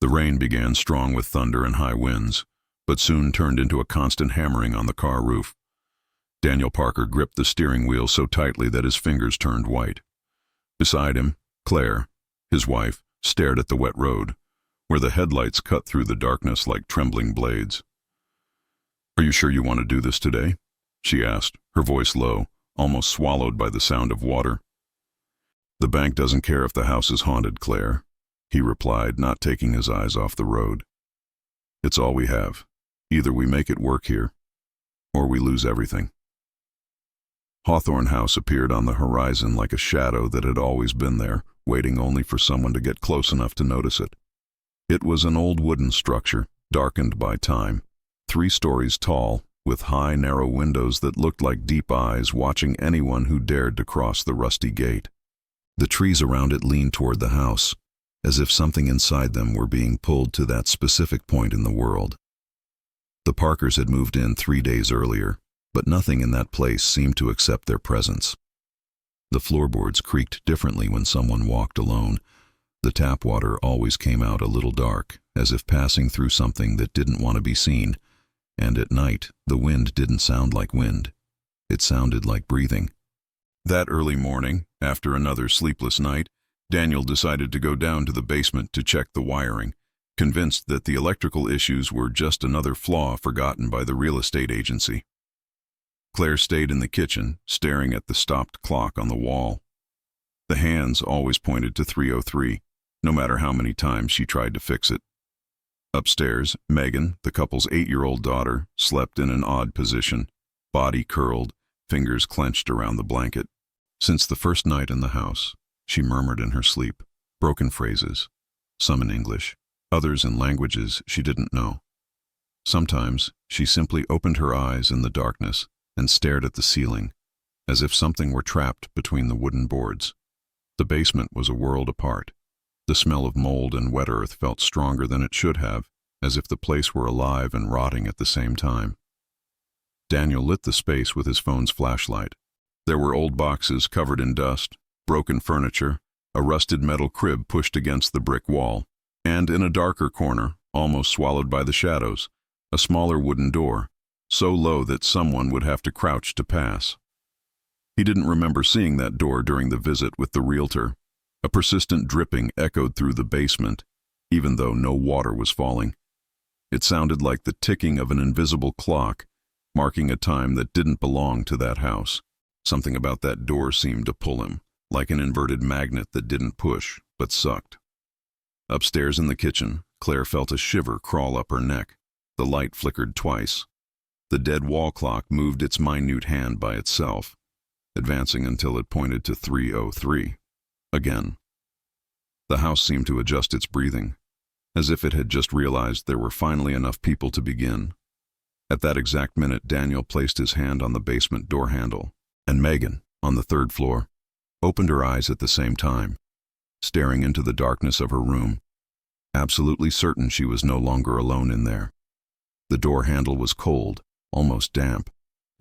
The rain began strong with thunder and high winds, but soon turned into a constant hammering on the car roof. Daniel Parker gripped the steering wheel so tightly that his fingers turned white. Beside him, Claire, his wife, stared at the wet road, where the headlights cut through the darkness like trembling blades. "Are you sure you want to do this today?" she asked, her voice low, almost swallowed by the sound of water. "The bank doesn't care if the house is haunted, Claire," he replied, not taking his eyes off the road. "It's all we have. Either we make it work here, or we lose everything." Hawthorne House appeared on the horizon like a shadow that had always been there, waiting only for someone to get close enough to notice it. It was an old wooden structure, darkened by time, 3 stories tall, with high, narrow windows that looked like deep eyes watching anyone who dared to cross the rusty gate. The trees around it leaned toward the house, as if something inside them were being pulled to that specific point in the world. The Parkers had moved in 3 days earlier, but nothing in that place seemed to accept their presence. The floorboards creaked differently when someone walked alone. The tap water always came out a little dark, as if passing through something that didn't want to be seen, and at night the wind didn't sound like wind. It sounded like breathing. That early morning, after another sleepless night, Daniel decided to go down to the basement to check the wiring, convinced that the electrical issues were just another flaw forgotten by the real estate agency. Claire stayed in the kitchen, staring at the stopped clock on the wall. The hands always pointed to 3:03, no matter how many times she tried to fix it. Upstairs, Megan, the couple's 8-year-old daughter, slept in an odd position, body curled, fingers clenched around the blanket. Since the first night in the house, she murmured in her sleep, broken phrases, some in English, others in languages she didn't know. Sometimes she simply opened her eyes in the darkness and stared at the ceiling, as if something were trapped between the wooden boards. The basement was a world apart. The smell of mold and wet earth felt stronger than it should have, as if the place were alive and rotting at the same time. Daniel lit the space with his phone's flashlight. There were old boxes covered in dust, broken furniture, a rusted metal crib pushed against the brick wall, and in a darker corner, almost swallowed by the shadows, a smaller wooden door, so low that someone would have to crouch to pass. He didn't remember seeing that door during the visit with the realtor. A persistent dripping echoed through the basement, even though no water was falling. It sounded like the ticking of an invisible clock, marking a time that didn't belong to that house. Something about that door seemed to pull him, like an inverted magnet that didn't push, but sucked. Upstairs in the kitchen, Claire felt a shiver crawl up her neck. The light flickered twice. The dead wall clock moved its minute hand by itself, advancing until it pointed to 3:03. Again. The house seemed to adjust its breathing, as if it had just realized there were finally enough people to begin. At that exact minute, Daniel placed his hand on the basement door handle, and Megan, on the 3rd floor, opened her eyes at the same time, staring into the darkness of her room, absolutely certain she was no longer alone in there. The door handle was cold, almost damp,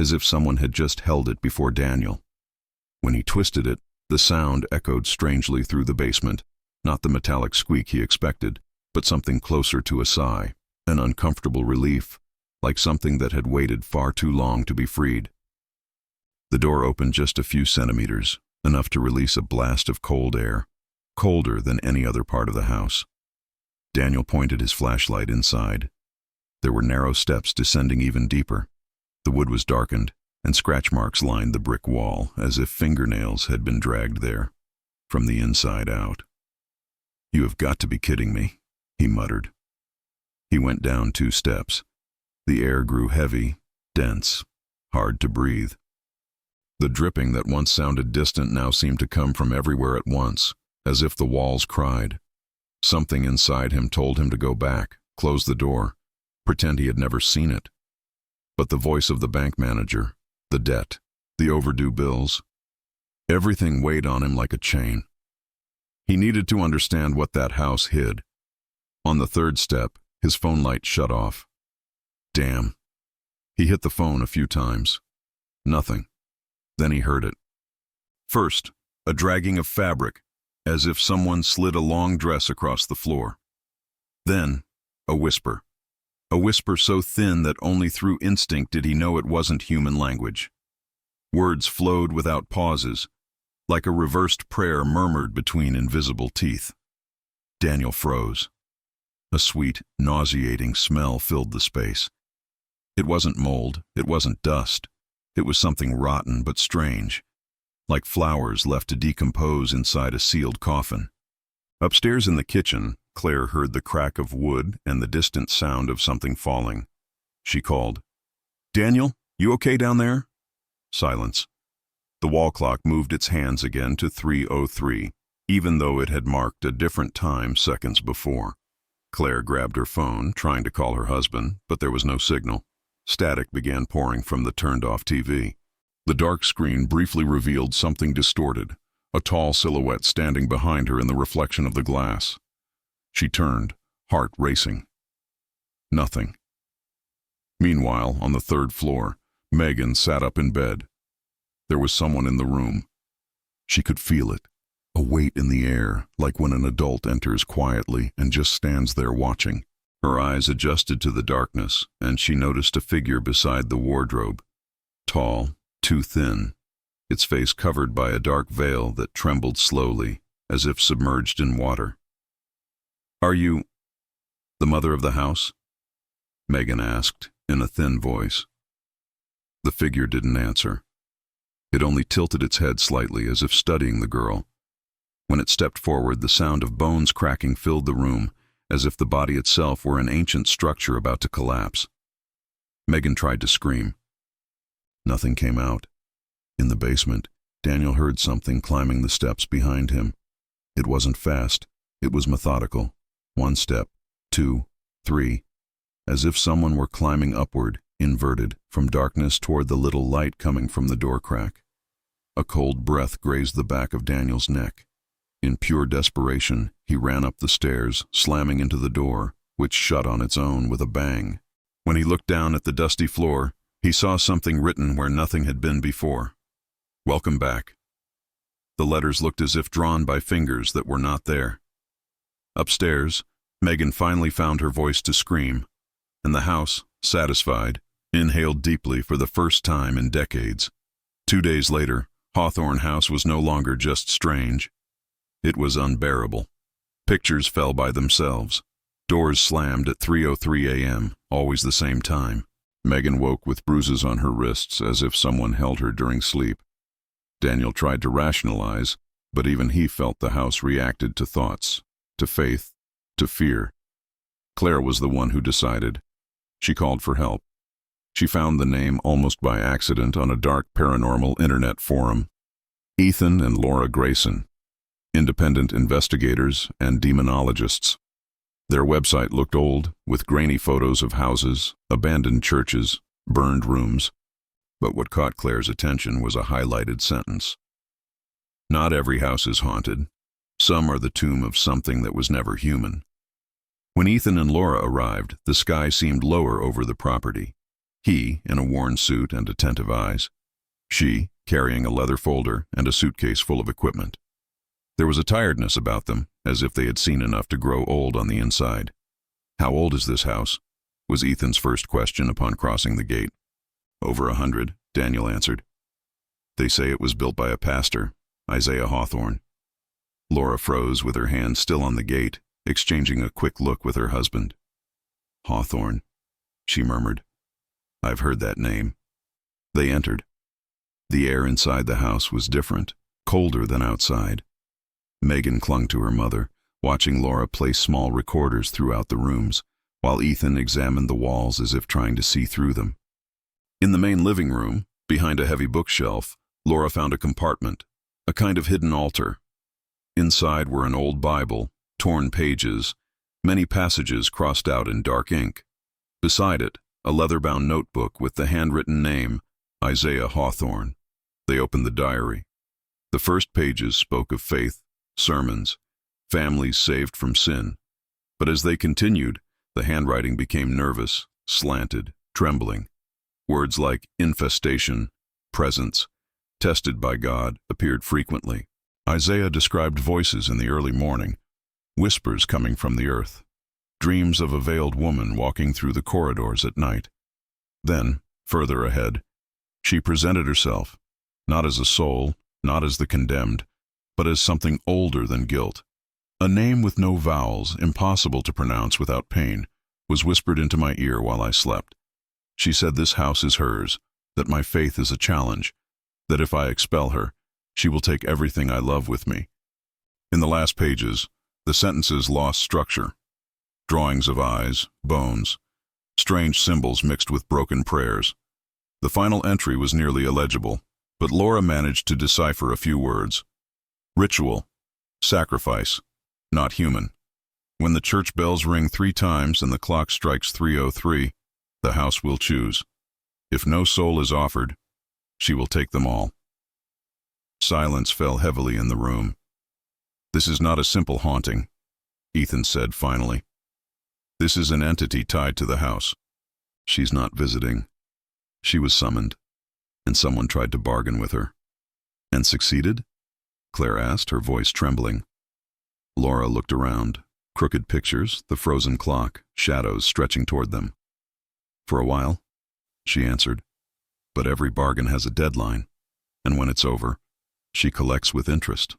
as if someone had just held it before Daniel. When he twisted it, the sound echoed strangely through the basement, not the metallic squeak he expected, but something closer to a sigh, an uncomfortable relief, like something that had waited far too long to be freed. The door opened just a few centimeters, enough to release a blast of cold air, colder than any other part of the house. Daniel pointed his flashlight inside. There were narrow steps descending even deeper. The wood was darkened, and scratch marks lined the brick wall, as if fingernails had been dragged there, from the inside out. "You have got to be kidding me," he muttered. He went down 2 steps. The air grew heavy, dense, hard to breathe. The dripping that once sounded distant now seemed to come from everywhere at once, as if the walls cried. Something inside him told him to go back, close the door, pretend he had never seen it. But the voice of the bank manager, the debt, the overdue bills, everything weighed on him like a chain. He needed to understand what that house hid. On the 3rd step, his phone light shut off. Damn. He hit the phone a few times. Nothing. Then he heard it. First, a dragging of fabric, as if someone slid a long dress across the floor. Then, a whisper. A whisper so thin that only through instinct did he know it wasn't human language. Words flowed without pauses, like a reversed prayer murmured between invisible teeth. Daniel froze. A sweet, nauseating smell filled the space. It wasn't mold, it wasn't dust. It was something rotten but strange, like flowers left to decompose inside a sealed coffin. Upstairs in the kitchen, Claire heard the crack of wood and the distant sound of something falling. She called, "Daniel, you okay down there?" Silence. The wall clock moved its hands again to 3:03, even though it had marked a different time seconds before. Claire grabbed her phone, trying to call her husband, but there was no signal. Static began pouring from the turned-off TV. The dark screen briefly revealed something distorted, a tall silhouette standing behind her in the reflection of the glass. She turned, heart racing. Nothing. Meanwhile, on the third floor, Megan sat up in bed. There was someone in the room. She could feel it, a weight in the air, like when an adult enters quietly and just stands there watching. Her eyes adjusted to the darkness, and she noticed a figure beside the wardrobe. Tall, too thin, its face covered by a dark veil that trembled slowly, as if submerged in water. "Are you the mother of the house?" Megan asked, in a thin voice. The figure didn't answer. It only tilted its head slightly, as if studying the girl. When it stepped forward, the sound of bones cracking filled the room, as if the body itself were an ancient structure about to collapse. Megan tried to scream. Nothing came out. In the basement, Daniel heard something climbing the steps behind him. It wasn't fast. It was methodical. 1 step, 2, 3, as if someone were climbing upward, inverted, from darkness toward the little light coming from the door crack. A cold breath grazed the back of Daniel's neck. In pure desperation, he ran up the stairs, slamming into the door, which shut on its own with a bang. When he looked down at the dusty floor, he saw something written where nothing had been before. "Welcome back." The letters looked as if drawn by fingers that were not there. Upstairs, Megan finally found her voice to scream, and the house, satisfied, inhaled deeply for the first time in decades. 2 days later, Hawthorne House was no longer just strange. It was unbearable. Pictures fell by themselves. Doors slammed at 3:03 a.m., always the same time. Megan woke with bruises on her wrists, as if someone held her during sleep. Daniel tried to rationalize, but even he felt the house reacted to thoughts, to faith, to fear. Claire was the one who decided. She called for help. She found the name almost by accident on a dark paranormal internet forum. Ethan and Laura Grayson, independent investigators and demonologists. Their website looked old, with grainy photos of houses, abandoned churches, burned rooms. But what caught Claire's attention was a highlighted sentence. "Not every house is haunted. Some are the tomb of something that was never human." When Ethan and Laura arrived, the sky seemed lower over the property. He, in a worn suit and attentive eyes. She, carrying a leather folder and a suitcase full of equipment. There was a tiredness about them, as if they had seen enough to grow old on the inside. "How old is this house?" was Ethan's first question upon crossing the gate. "Over 100, Daniel answered. "They say it was built by a pastor, Isaiah Hawthorne." Laura froze with her hand still on the gate, exchanging a quick look with her husband. "Hawthorne," she murmured. "I've heard that name." They entered. The air inside the house was different, colder than outside. Megan clung to her mother, watching Laura place small recorders throughout the rooms, while Ethan examined the walls as if trying to see through them. In the main living room, behind a heavy bookshelf, Laura found a compartment, a kind of hidden altar. Inside were an old Bible, torn pages, many passages crossed out in dark ink. Beside it, a leather-bound notebook with the handwritten name, Isaiah Hawthorne. They opened the diary. The first pages spoke of faith, sermons, families saved from sin. But as they continued, the handwriting became nervous, slanted, trembling. Words like infestation, presence, tested by God appeared frequently. Isaiah described voices in the early morning, whispers coming from the earth. dreams of a veiled woman walking through the corridors at night. Then, further ahead, she presented herself, not as a soul, not as the condemned, but as something older than guilt. A name with no vowels, impossible to pronounce without pain, was whispered into my ear while I slept. She said this house is hers, that my faith is a challenge, that if I expel her, she will take everything I love with me. In the last pages, the sentences lost structure. Drawings of eyes, bones, strange symbols mixed with broken prayers. The final entry was nearly illegible, but Laura managed to decipher a few words. Ritual, sacrifice, not human. When the church bells ring 3 times and the clock strikes 3:03, the house will choose. If no soul is offered, she will take them all. Silence fell heavily in the room. This is not a simple haunting, Ethan said finally. This is an entity tied to the house. She's not visiting. She was summoned, and someone tried to bargain with her. And succeeded? Claire asked, her voice trembling. Laura looked around. Crooked pictures, the frozen clock, shadows stretching toward them. For a while, she answered, but every bargain has a deadline, and when it's over, she collects with interest.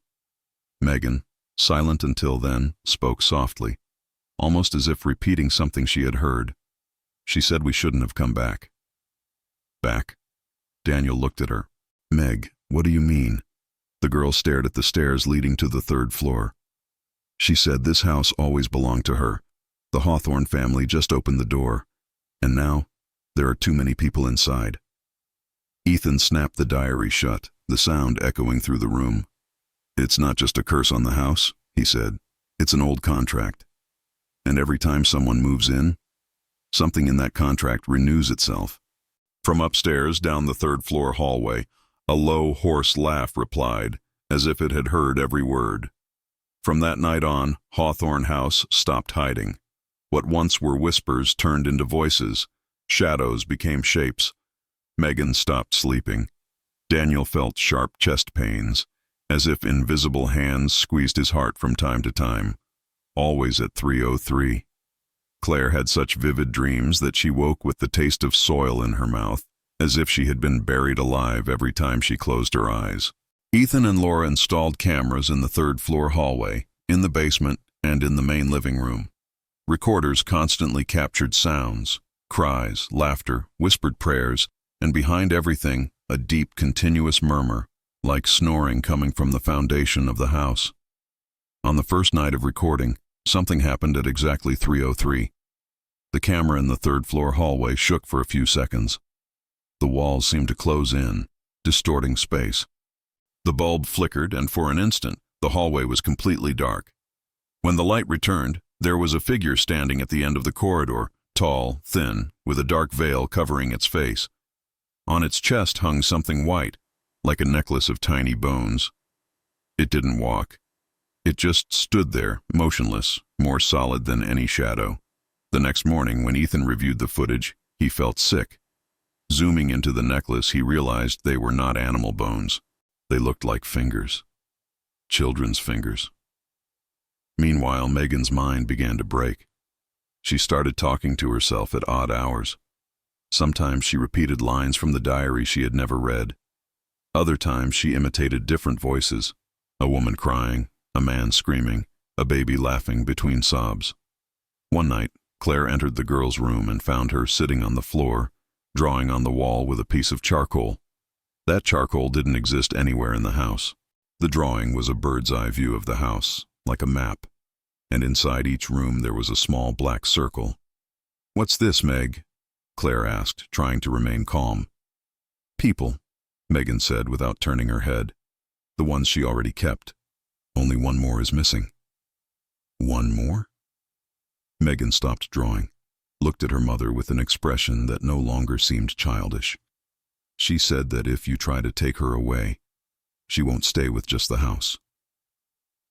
Megan, silent until then, spoke softly, almost as if repeating something she had heard. She said we shouldn't have come back. Back? Daniel looked at her. Meg, what do you mean? The girl stared at the stairs leading to the 3rd floor. She said this house always belonged to her. The Hawthorne family just opened the door, and now there are too many people inside. Ethan snapped the diary shut, the sound echoing through the room. It's not just a curse on the house, he said. It's an old contract. And every time someone moves in, something in that contract renews itself. From upstairs down the 3rd floor hallway, a low, hoarse laugh replied, as if it had heard every word. From that night on, Hawthorne House stopped hiding. What once were whispers turned into voices. Shadows became shapes. Megan stopped sleeping. Daniel felt sharp chest pains, as if invisible hands squeezed his heart from time to time, always at 3:03. Claire had such vivid dreams that she woke with the taste of soil in her mouth, as if she had been buried alive every time she closed her eyes. Ethan and Laura installed cameras in the 3rd floor hallway, in the basement, and in the main living room. Recorders constantly captured sounds, cries, laughter, whispered prayers, and behind everything, a deep, continuous murmur, like snoring coming from the foundation of the house. On the first night of recording, something happened at exactly 3:03. The camera in the 3rd floor hallway shook for a few seconds. The walls seemed to close in, distorting space. The bulb flickered, and for an instant, the hallway was completely dark. When the light returned, there was a figure standing at the end of the corridor, tall, thin, with a dark veil covering its face. On its chest hung something white, like a necklace of tiny bones. It didn't walk. It just stood there, motionless, more solid than any shadow. The next morning, when Ethan reviewed the footage, he felt sick. Zooming into the necklace, he realized they were not animal bones. They looked like fingers. Children's fingers. Meanwhile, Megan's mind began to break. She started talking to herself at odd hours. Sometimes she repeated lines from the diary she had never read. Other times she imitated different voices, a woman crying, a man screaming, a baby laughing between sobs. One night, Claire entered the girl's room and found her sitting on the floor, drawing on the wall with a piece of charcoal. That charcoal didn't exist anywhere in the house. The drawing was a bird's-eye view of the house, like a map, and inside each room there was a small black circle. "What's this, Meg?" Claire asked, trying to remain calm. "People," Megan said without turning her head. "The ones she already kept. Only one more is missing." "One more?" Megan stopped drawing, looked at her mother with an expression that no longer seemed childish. "She said that if you try to take her away, she won't stay with just the house."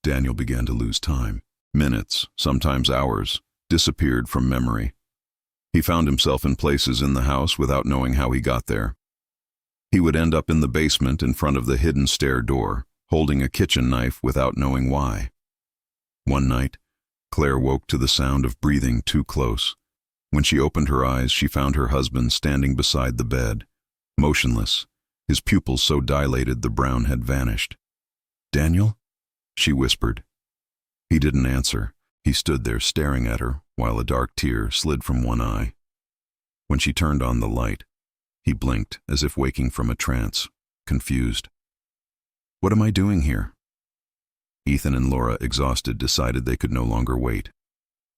Daniel began to lose time. Minutes, sometimes hours, disappeared from memory. He found himself in places in the house without knowing how he got there. He would end up in the basement in front of the hidden stair door, holding a kitchen knife without knowing why. One night, Claire woke to the sound of breathing too close. When she opened her eyes, she found her husband standing beside the bed, motionless, his pupils so dilated the brown had vanished. "Daniel?" she whispered. He didn't answer. He stood there staring at her while a dark tear slid from one eye. When she turned on the light, he blinked as if waking from a trance, confused. "What am I doing here?" Ethan and Laura, exhausted, decided they could no longer wait.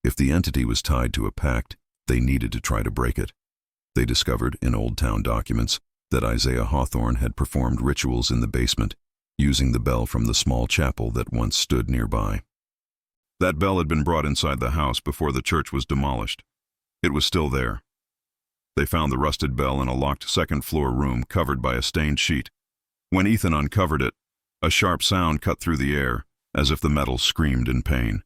If the entity was tied to a pact, they needed to try to break it. They discovered in Old Town documents that Isaiah Hawthorne had performed rituals in the basement, using the bell from the small chapel that once stood nearby. That bell had been brought inside the house before the church was demolished. It was still there. They found the rusted bell in a locked second-floor room covered by a stained sheet. When Ethan uncovered it, a sharp sound cut through the air, as if the metal screamed in pain.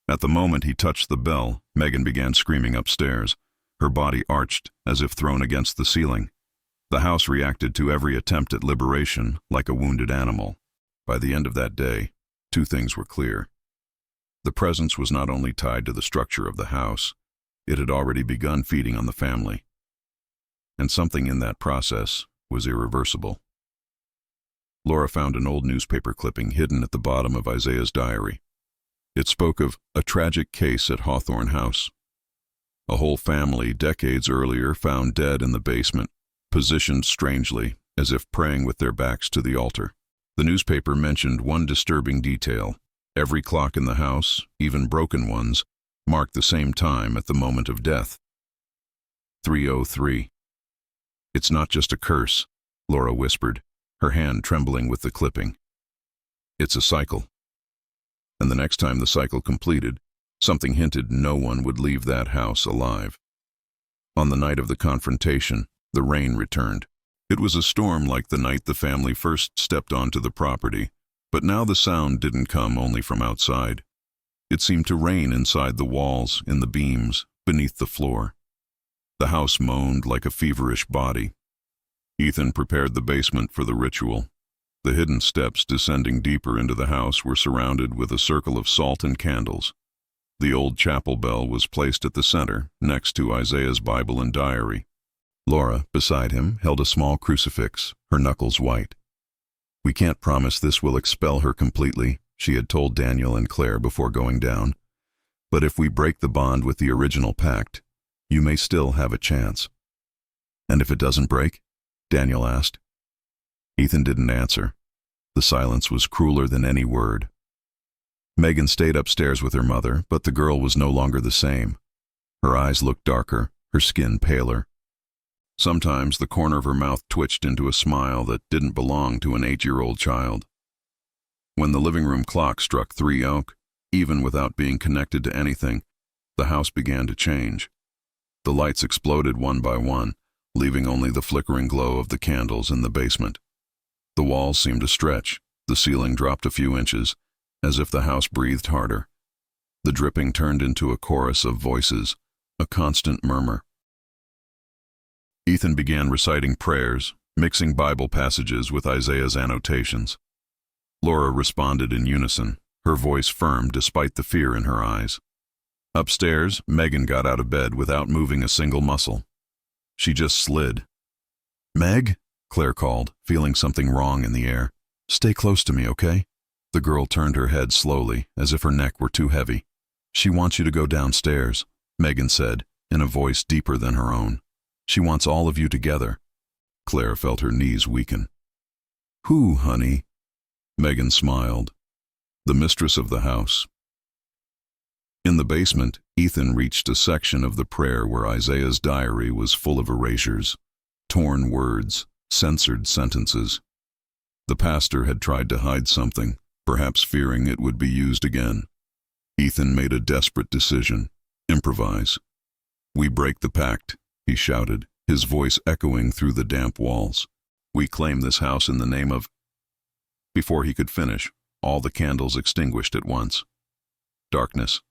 At the moment he touched the bell, Megan began screaming upstairs. Her body arched as if thrown against the ceiling. The house reacted to every attempt at liberation like a wounded animal. By the end of that day, two things were clear. The presence was not only tied to the structure of the house, it had already begun feeding on the family. And something in that process was irreversible. Laura found an old newspaper clipping hidden at the bottom of Isaiah's diary. It spoke of a tragic case at Hawthorne House. A whole family, decades earlier, found dead in the basement, positioned strangely, as if praying with their backs to the altar. The newspaper mentioned one disturbing detail. Every clock in the house, even broken ones, marked the same time at the moment of death. 3:03. "It's not just a curse," Laura whispered, her hand trembling with the clipping. "It's a cycle." And the next time the cycle completed, something hinted no one would leave that house alive. On the night of the confrontation, the rain returned. It was a storm like the night the family first stepped onto the property, but now the sound didn't come only from outside. It seemed to rain inside the walls, in the beams, beneath the floor. The house moaned like a feverish body. Ethan prepared the basement for the ritual. The hidden steps descending deeper into the house were surrounded with a circle of salt and candles. The old chapel bell was placed at the center, next to Isaiah's Bible and diary. Laura, beside him, held a small crucifix, her knuckles white. "We can't promise this will expel her completely," she had told Daniel and Claire before going down. "But if we break the bond with the original pact, you may still have a chance." "And if it doesn't break?" Daniel asked. Ethan didn't answer. The silence was crueler than any word. Megan stayed upstairs with her mother, but the girl was no longer the same. Her eyes looked darker, her skin paler. Sometimes the corner of her mouth twitched into a smile that didn't belong to an 8-year-old child. When the living room clock struck 3 even without being connected to anything, the house began to change. The lights exploded one by one, leaving only the flickering glow of the candles in the basement. The walls seemed to stretch, the ceiling dropped a few inches, as if the house breathed harder. The dripping turned into a chorus of voices, a constant murmur. Ethan began reciting prayers, mixing Bible passages with Isaiah's annotations. Laura responded in unison, her voice firm despite the fear in her eyes. Upstairs, Megan got out of bed without moving a single muscle. She just slid. "Meg?" Claire called, feeling something wrong in the air. "Stay close to me, okay?" The girl turned her head slowly, as if her neck were too heavy. "She wants you to go downstairs," Megan said, in a voice deeper than her own. "She wants all of you together." Claire felt her knees weaken. "Who, honey?" Megan smiled. "The mistress of the house." In the basement, Ethan reached a section of the prayer where Isaiah's diary was full of erasures, torn words, censored sentences. The pastor had tried to hide something, perhaps fearing it would be used again. Ethan made a desperate decision: improvise. "We break the pact," he shouted, his voice echoing through the damp walls. "We claim this house in the name of—" Before he could finish, all the candles extinguished at once. Darkness.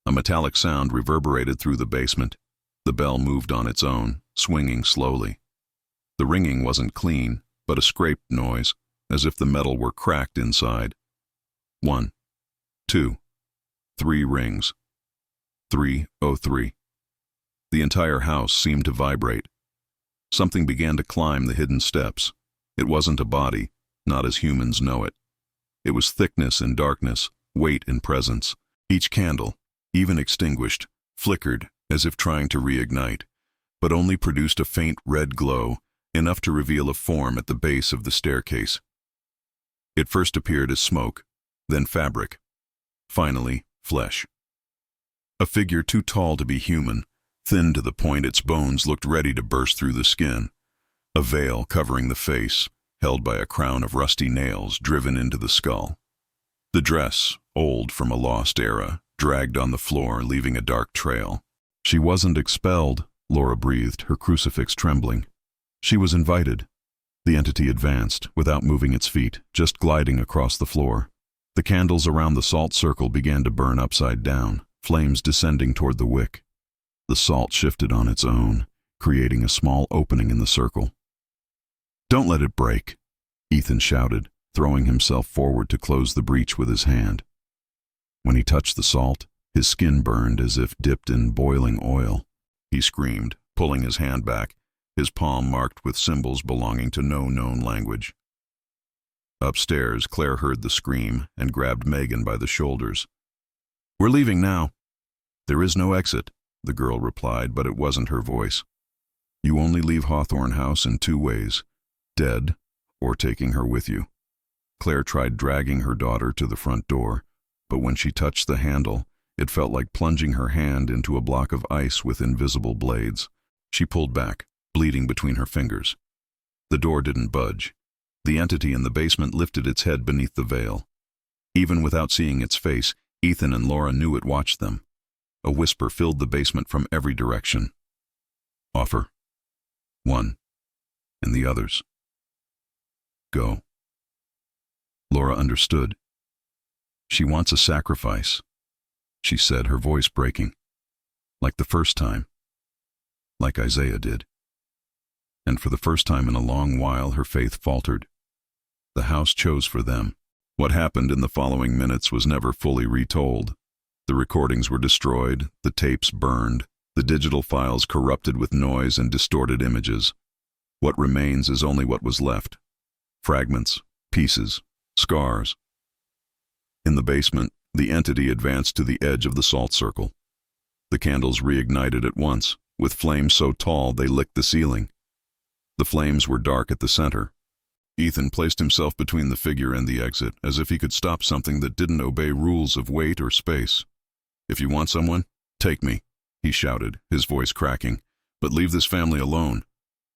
A metallic sound reverberated through the basement. The bell moved on its own, swinging slowly. The ringing wasn't clean, but a scraped noise, as if the metal were cracked inside. 1, 2, 3 rings. 303. The entire house seemed to vibrate. Something began to climb the hidden steps. It wasn't a body, not as humans know it. It was thickness and darkness, weight and presence. Each candle, even extinguished, flickered as if trying to reignite, but only produced a faint red glow, enough to reveal a form at the base of the staircase. It first appeared as smoke, then fabric, finally flesh. A figure too tall to be human, thin to the point its bones looked ready to burst through the skin. A veil covering the face, held by a crown of rusty nails driven into the skull. The dress, old from a lost era, dragged on the floor, leaving a dark trail. She wasn't expelled, Laura breathed, her crucifix trembling. She was invited. The entity advanced, without moving its feet, just gliding across the floor. The candles around the salt circle began to burn upside down, flames descending toward the wick. The salt shifted on its own, creating a small opening in the circle. "Don't let it break," Ethan shouted, throwing himself forward to close the breach with his hand. When he touched the salt, his skin burned as if dipped in boiling oil. He screamed, pulling his hand back, his palm marked with symbols belonging to no known language. Upstairs, Claire heard the scream and grabbed Megan by the shoulders. "We're leaving now." "There is no exit," the girl replied, but it wasn't her voice. "You only leave Hawthorne House in 2 ways, dead or taking her with you." Claire tried dragging her daughter to the front door, but when she touched the handle, it felt like plunging her hand into a block of ice with invisible blades. She pulled back, bleeding between her fingers. The door didn't budge. The entity in the basement lifted its head beneath the veil. Even without seeing its face, Ethan and Laura knew it watched them. A whisper filled the basement from every direction. "Offer. 1. And the others. Go." Laura understood. "She wants a sacrifice," she said, her voice breaking. "Like the first time. Like Isaiah did." And for the first time in a long while, her faith faltered. The house chose for them. What happened in the following minutes was never fully retold. The recordings were destroyed, the tapes burned, the digital files corrupted with noise and distorted images. What remains is only what was left. Fragments, pieces, scars. In the basement, the entity advanced to the edge of the salt circle. The candles reignited at once, with flames so tall they licked the ceiling. The flames were dark at the center. Ethan placed himself between the figure and the exit, as if he could stop something that didn't obey rules of weight or space. "If you want someone, take me," he shouted, his voice cracking. "But leave this family alone."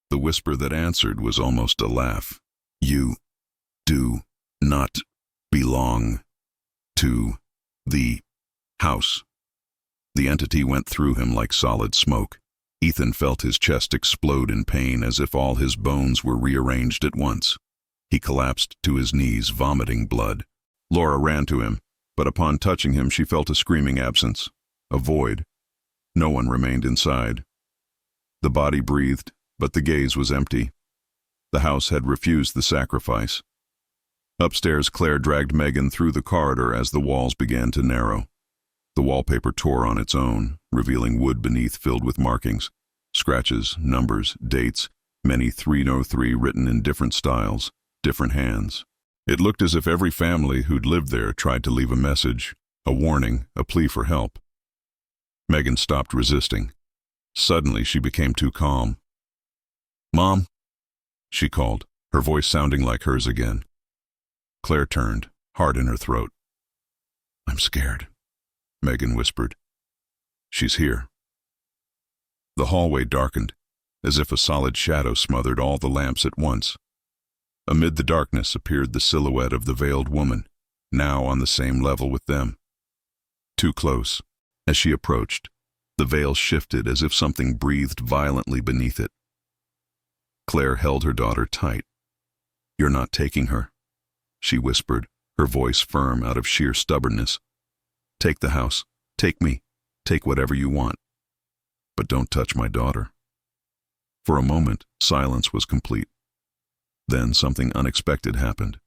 The whisper that answered was almost a laugh. "You do not belong to the house." The entity went through him like solid smoke. Ethan felt his chest explode in pain, as if all his bones were rearranged at once. He collapsed to his knees, vomiting blood. Laura ran to him, but upon touching him she felt a screaming absence, a void. No one remained inside. The body breathed, but the gaze was empty. The house had refused the sacrifice. Upstairs, Claire dragged Megan through the corridor as the walls began to narrow. The wallpaper tore on its own, revealing wood beneath filled with markings, scratches, numbers, dates, many 303 written in different styles, different hands. It looked as if every family who'd lived there tried to leave a message, a warning, a plea for help. Megan stopped resisting. Suddenly, she became too calm. "Mom," she called, her voice sounding like hers again. Claire turned, heart in her throat. "I'm scared," Megan whispered. "She's here." The hallway darkened, as if a solid shadow smothered all the lamps at once. Amid the darkness appeared the silhouette of the veiled woman, now on the same level with them. Too close. As she approached, the veil shifted as if something breathed violently beneath it. Claire held her daughter tight. "You're not taking her," she whispered, her voice firm out of sheer stubbornness. "Take the house. Take me. Take whatever you want. But don't touch my daughter." For a moment, silence was complete. Then something unexpected happened.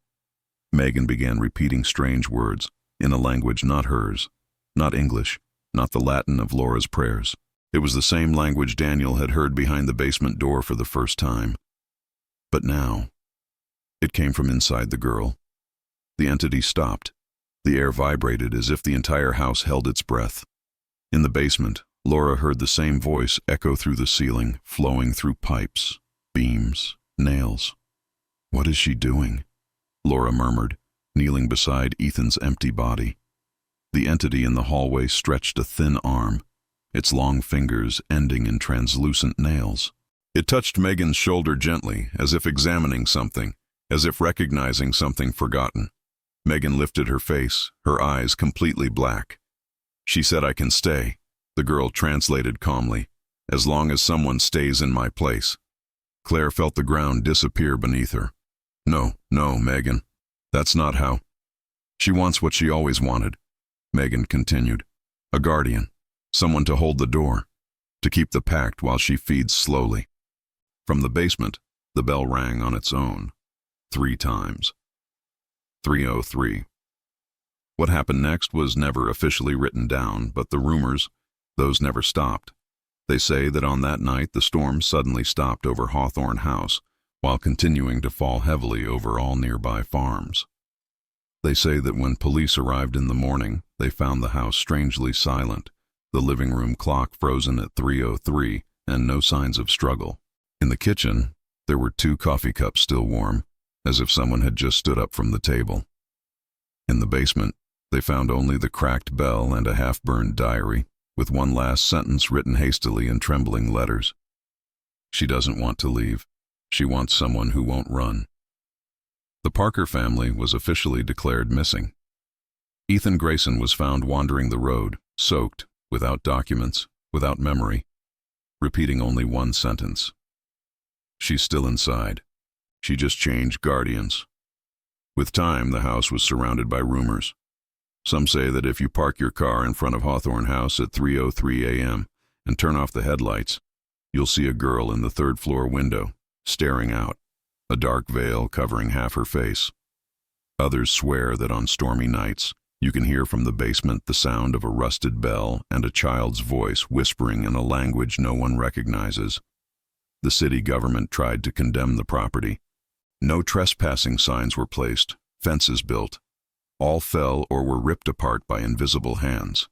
Megan began repeating strange words, in a language not hers. Not English, not the Latin of Laura's prayers. It was the same language Daniel had heard behind the basement door for the first time. But now, it came from inside the girl. The entity stopped. The air vibrated as if the entire house held its breath. In the basement, Laura heard the same voice echo through the ceiling, flowing through pipes, beams, nails. "What is she doing?" Laura murmured, kneeling beside Ethan's empty body. The entity in the hallway stretched a thin arm, its long fingers ending in translucent nails. It touched Megan's shoulder gently, as if examining something, as if recognizing something forgotten. Megan lifted her face, her eyes completely black. "She said I can stay," the girl translated calmly, "as long as someone stays in my place." Claire felt the ground disappear beneath her. No, Megan. That's not how. She wants what she always wanted," Megan continued. "A guardian. Someone to hold the door. To keep the pact while she feeds slowly." From the basement, the bell rang on its own. 3 times. 3:03. What happened next was never officially written down, but the rumors, those never stopped. They say that on that night the storm suddenly stopped over Hawthorne House, while continuing to fall heavily over all nearby farms. They say that when police arrived in the morning, they found the house strangely silent, the living room clock frozen at 3:03, and no signs of struggle. In the kitchen, there were 2 coffee cups still warm, as if someone had just stood up from the table. In the basement, they found only the cracked bell and a half-burned diary, with one last sentence written hastily in trembling letters. "She doesn't want to leave. She wants someone who won't run." The Parker family was officially declared missing. Ethan Grayson was found wandering the road, soaked, without documents, without memory, repeating only one sentence. "She's still inside. She just changed guardians." With time, the house was surrounded by rumors. Some say that if you park your car in front of Hawthorne House at 3:03 a.m. and turn off the headlights, you'll see a girl in the 3rd-floor window, staring out, a dark veil covering half her face. Others swear that on stormy nights, you can hear from the basement the sound of a rusted bell and a child's voice whispering in a language no one recognizes. The city government tried to condemn the property. No trespassing signs were placed, fences built. All fell or were ripped apart by invisible hands.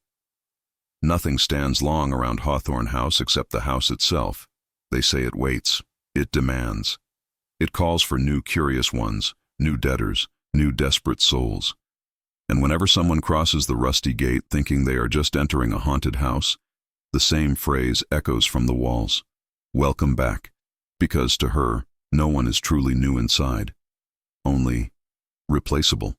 Nothing stands long around Hawthorne House except the house itself. They say it waits. It demands. It calls for new curious ones, new debtors, new desperate souls. And whenever someone crosses the rusty gate thinking they are just entering a haunted house, the same phrase echoes from the walls. "Welcome back," because to her, no one is truly new inside, only replaceable.